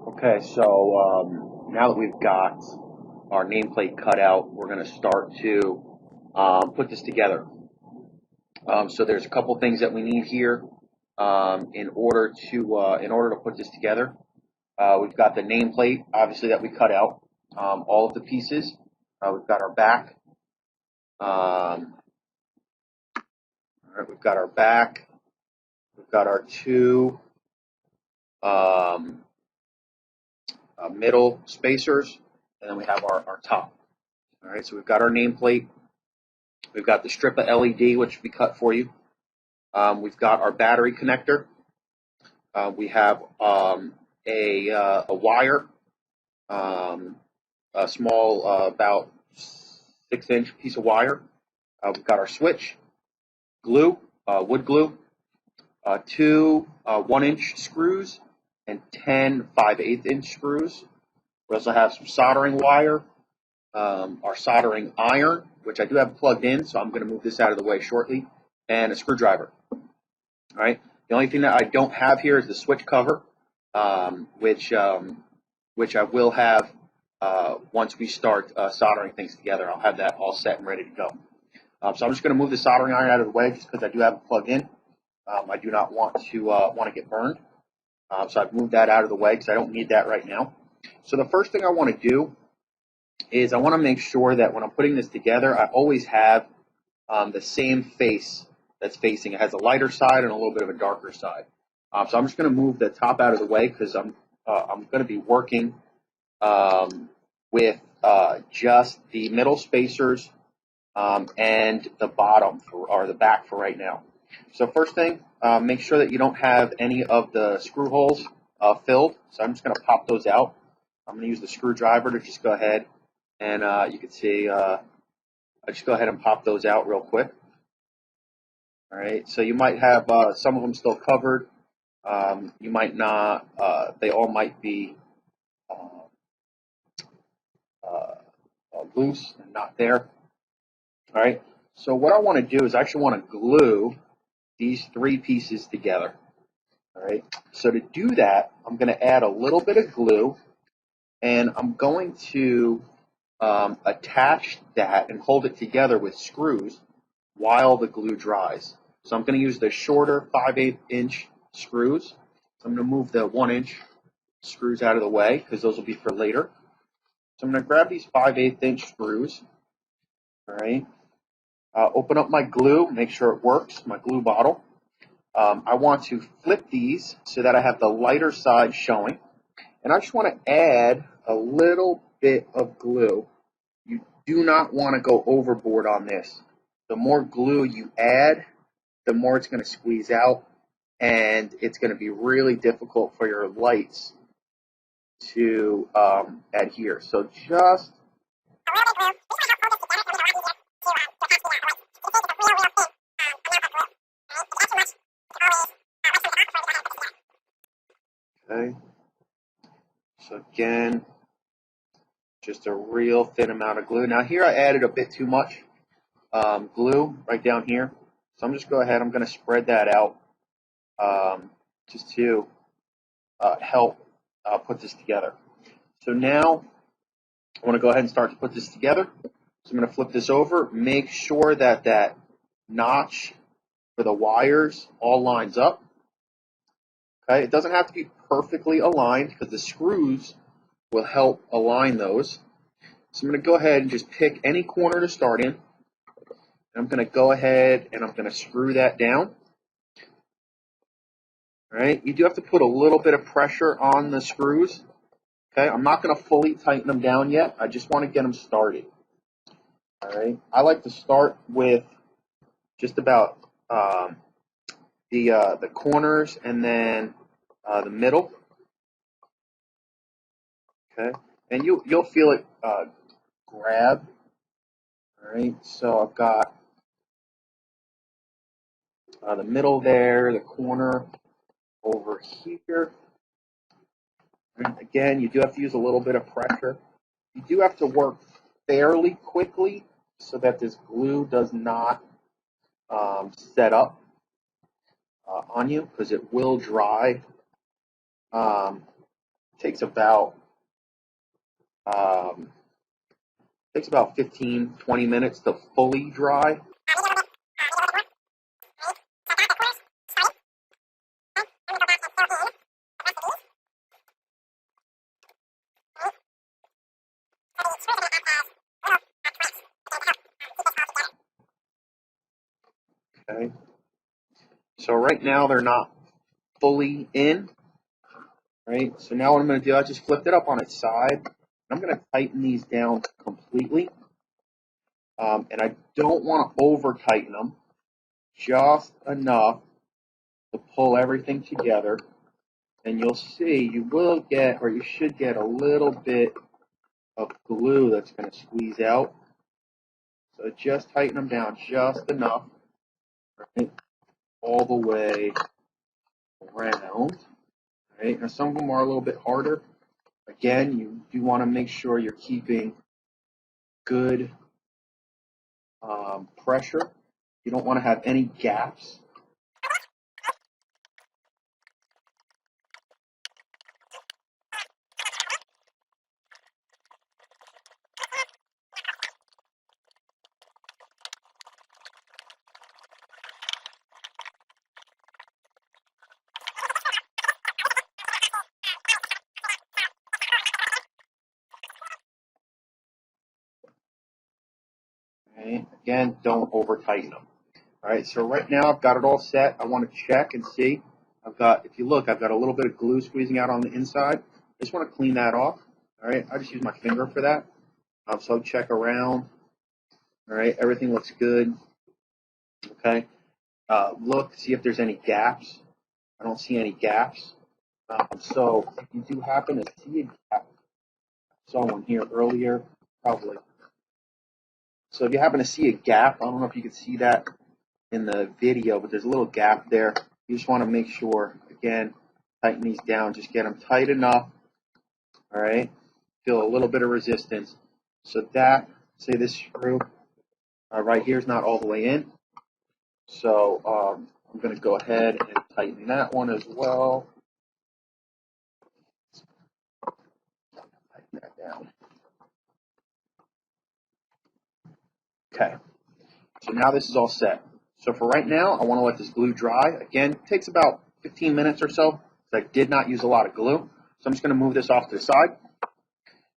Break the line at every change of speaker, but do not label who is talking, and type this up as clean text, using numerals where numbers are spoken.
Okay, so now that we've got our nameplate cut out, we're going to start to put this together. So there's a couple things that we need here in order to put this together. We've got the nameplate, obviously, that we cut out, all of the pieces. We've got our back. All right, we've got our back. We've got our two um, middle spacers, and then we have our top. All right, so we've got our nameplate. We've got the strip of LED, which we cut for you. We've got our battery connector. We have a wire, a small, about 6-inch piece of wire. We've got our switch, glue, wood glue, two 1-inch screws, and 10 5/8-inch screws. We also have some soldering wire, our soldering iron, which I do have plugged in, so I'm going to move this out of the way shortly, and a screwdriver. All right. The only thing that I don't have here is the switch cover, which I will have once we start soldering things together. I'll have that all set and ready to go. So I'm just going to move the soldering iron out of the way just because I do have it plugged in. I do not want to get burned. So I've moved that out of the way because I don't need that right now. So the first thing I want to do is I want to make sure that when I'm putting this together, I always have the same face that's facing. It has a lighter side and a little bit of a darker side. So I'm just going to move the top out of the way because I'm going to be working with just the middle spacers and the bottom or the back for right now. So first thing, make sure that you don't have any of the screw holes filled. So I'm just going to pop those out. I'm going to use the screwdriver to just go ahead and you can see I just go ahead and pop those out real quick. All right, so you might have some of them still covered. You might not. They all might be loose and not there. All right, so what I want to do is I actually want to glue these three pieces together. All right, so to do that, I'm going to add a little bit of glue, and I'm going to attach that and hold it together with screws while the glue dries. So I'm going to use the shorter 5/8-inch screws. So I'm going to move the 1-inch screws out of the way because those will be for later. So I'm going to grab these 5/8-inch screws. All right. Open up my glue, make sure it works, my glue bottle. I want to flip these so that I have the lighter side showing. And I just want to add a little bit of glue. You do not want to go overboard on this. The more glue you add, the more it's going to squeeze out, and it's going to be really difficult for your lights to adhere. So just okay. So again, just a real thin amount of glue. Now here I added a bit too much glue right down here. So I'm just going to spread that out just to help put this together. So now I want to go ahead and start to put this together. So I'm going to flip this over, make sure that that notch for the wires all lines up. Okay, it doesn't have to be perfectly aligned because the screws will help align those. So I'm going to go ahead and just pick any corner to start in. I'm going to go ahead and I'm going to screw that down. All right, you do have to put a little bit of pressure on the screws. Okay, I'm not going to fully tighten them down yet. I just want to get them started. All right, I like to start with just about the corners and then the middle. Okay, and you'll feel it grab. All right, so I've got the middle there, the corner over here. And again, you do have to use a little bit of pressure. You do have to work fairly quickly so that this glue does not set up on you because it will dry takes about 15-20 minutes to fully dry. Okay. So right now they're not fully in. Right. So now what I'm going to do, I just flipped it up on its side. I'm going to tighten these down completely. And I don't want to over tighten them, just enough to pull everything together. And you'll see you will get, or you should get, a little bit of glue that's going to squeeze out. So just tighten them down just enough, right, all the way around. Right. Now some of them are a little bit harder. Again, you do want to make sure you're keeping good pressure. You don't want to have any gaps. Right? Again, don't over tighten them. All right, so right now I've got it all set. I want to check and see. If you look, I've got a little bit of glue squeezing out on the inside. I just want to clean that off. All right, I just use my finger for that. So check around. All right, everything looks good. Okay, look, see if there's any gaps. I don't see any gaps. So if you do happen to see a gap, I saw one here earlier, probably. So if you happen to see a gap, I don't know if you can see that in the video, but there's a little gap there. You just want to make sure, again, tighten these down. Just get them tight enough, all right? Feel a little bit of resistance. So that, say this screw right here is not all the way in. So I'm going to go ahead and tighten that one as well. Tighten that down. Okay, so now this is all set. So for right now, I want to let this glue dry. Again, it takes about 15 minutes or so. I did not use a lot of glue. So I'm just going to move this off to the side.